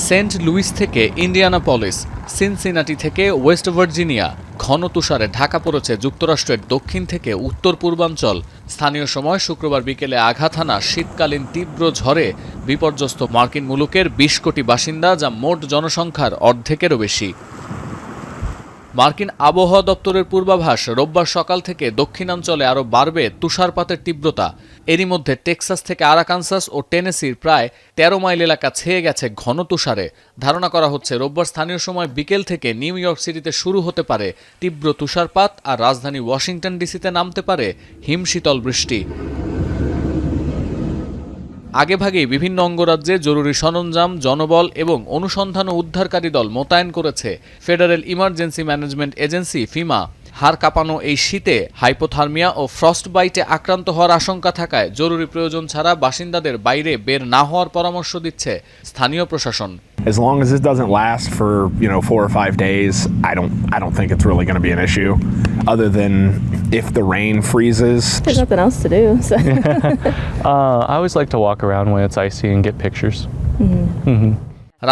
Saint Louis থেকে Indianapolis, Cincinnati থেকে West Virginia, ঘন তুষারে ঢাকা পড়েছে যুক্তরাষ্ট্রের দক্ষিণ থেকে উত্তর পূর্বাঞ্চল। স্থানীয় সময় শুক্রবার বিকেলে আঘাত হানা শীতকালীন তীব্র ঝড়ে বিপর্যস্ত মার্কিন মুলুকের ২০ কোটি বাসিন্দা, যা মোট জনসংখ্যার অর্ধেকেরও বেশি। মার্কিন আবহাওয়া দপ্তরের পূর্বাভাস, রোববার সকাল থেকে দক্ষিণাঞ্চলে আরও বাড়বে তুষারপাতের তীব্রতা। এরই মধ্যে টেক্সাস থেকে আরাকানসাস ও টেনেসির প্রায় ১৩ মাইল এলাকা ছেয়ে গেছে ঘন তুষারে। ধারণা করা হচ্ছে রোববার স্থানীয় সময় বিকেল থেকে নিউ ইয়র্ক সিটিতে শুরু হতে পারে তীব্র তুষারপাত, আর রাজধানী ওয়াশিংটন ডিসিতে নামতে পারে হিমশীতল বৃষ্টি। আগেভাগেই বিভিন্ন অঙ্গরাজ্যে জরুরি সরঞ্জাম, জনবল এবং অনুসন্ধান ও উদ্ধারকারী দল মোতায়েন করেছে ফেডারেল ইমার্জেন্সি ম্যানেজমেন্ট এজেন্সি ফিমা। হাড় কাঁপানো এই শীতে হাইপোথার্মিয়া ও ফ্রস্ট বাইটে আক্রান্ত হওয়ার আশঙ্কা থাকায় জরুরি প্রয়োজন ছাড়া বাসিন্দাদের বাইরে বের না হওয়ার পরামর্শ দিচ্ছে স্থানীয় প্রশাসন। As long as this doesn't last for 4 or 5 days, I don't think it's really going to be an issue. Other than if the rain freezes. There's nothing else to do. So. I always like to walk around when it's icy and get pictures.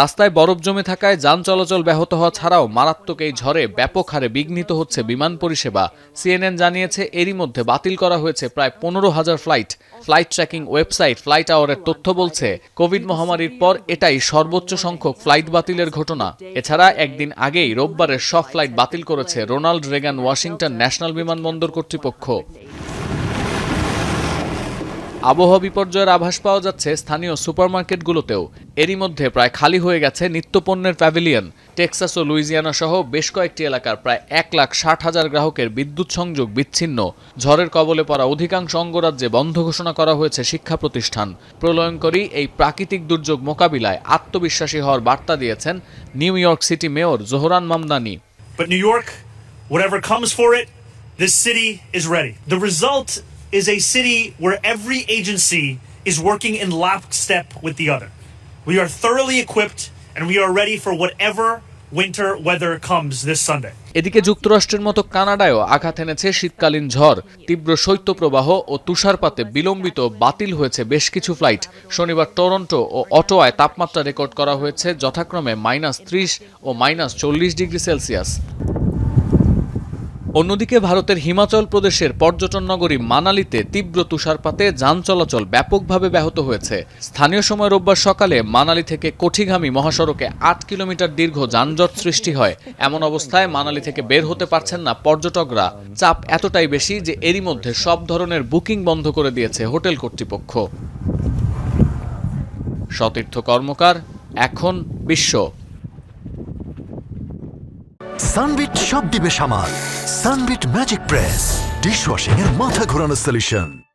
রাস্তায় বরফ জমে থাকায় যান চলাচল ব্যাহত হওয়া ছাড়াও মারাত্মক এই ঝড়ে ব্যাপক হারে বিঘ্নিত হচ্ছে বিমান পরিষেবা। সিএনএন জানিয়েছে এরই মধ্যে বাতিল করা হয়েছে প্রায় ১৫,০০০ flight. Flight tracking website flight আওয়ারের তথ্য বলছে কোভিড মহামারীর পর এটাই সর্বোচ্চ সংখ্যক ফ্লাইট বাতিলের ঘটনা। এছাড়া একদিন আগেই রোববারের সব ফ্লাইট বাতিল করেছে রোনাল্ড রেগান ওয়াশিংটন ন্যাশনাল বিমানবন্দর কর্তৃপক্ষ। আবহাওয়া বিপর্যয়ের আভাস পাওয়া যাচ্ছে স্থানীয় সুপারমার্কেটগুলোতেও। এরই মধ্যে প্রায় খালি হয়ে গেছে নিত্যপণ্যের প্যাভিলিয়ন। টেক্সাস ও লুইজিয়ানা সহ বেশ কয়েকটি এলাকার প্রায় ১,৬০,০০০ গ্রাহকের বিদ্যুৎ সংযোগ বিচ্ছিন্ন। ঝড়ের কবলে পড়া অধিকাংশ অঙ্গরাজ্যে বন্ধ ঘোষণা করা হয়েছে শিক্ষা প্রতিষ্ঠান। প্রলয়ঙ্করী এই প্রাকৃতিক দুর্যোগ মোকাবিলায় আত্মবিশ্বাসী হওয়ার বার্তা দিয়েছেন new York city mayor Zohran Mamdani. But New York, whatever comes for it, this city is ready. The result is a city where every agency is working in lockstep with the other. We are thoroughly equipped and we are ready for whatever winter weather comes this Sunday. এদিকে যুক্তরাষ্ট্রের মতো কানাডায়ও আঘাত এনেছে শীতকালীন ঝড়। তীব্র শৈত্যপ্রবাহ ও তুষারপাতে বিলম্বিত বাতিল হয়েছে বেশ কিছু ফ্লাইট। শনিবার টরন্টো ও অটোয়ায় তাপমাত্রা রেকর্ড করা হয়েছে যথাক্রমে -30 ও -40 ডিগ্রি সেলসিয়াস। অন্যদিকে ভারতের হিমাচল প্রদেশের পর্যটন নগরী মানালিতে তীব্র তুষারপাতে যান চলাচল ব্যাপকভাবে ব্যাহত হয়েছে। স্থানীয় সময় রোববার সকালে মানালি থেকে কোঠিগামী মহাসড়কে ৮ কিলোমিটার দীর্ঘ যানজট সৃষ্টি হয়। এমন অবস্থায় মানালি থেকে বের হতে পারছেন না পর্যটকরা। চাপ এতটাই বেশি যে এরই মধ্যে সব ধরনের বুকিং বন্ধ করে দিয়েছে হোটেল কর্তৃপক্ষ। সতীর্থ কর্মকার, এখন বিশ্ব। সানবিট সব দিবে সামাল। সানবিট ম্যাজিক প্রেস ডিশওয়াশিং এর মাথা ঘোরানো সলিউশন।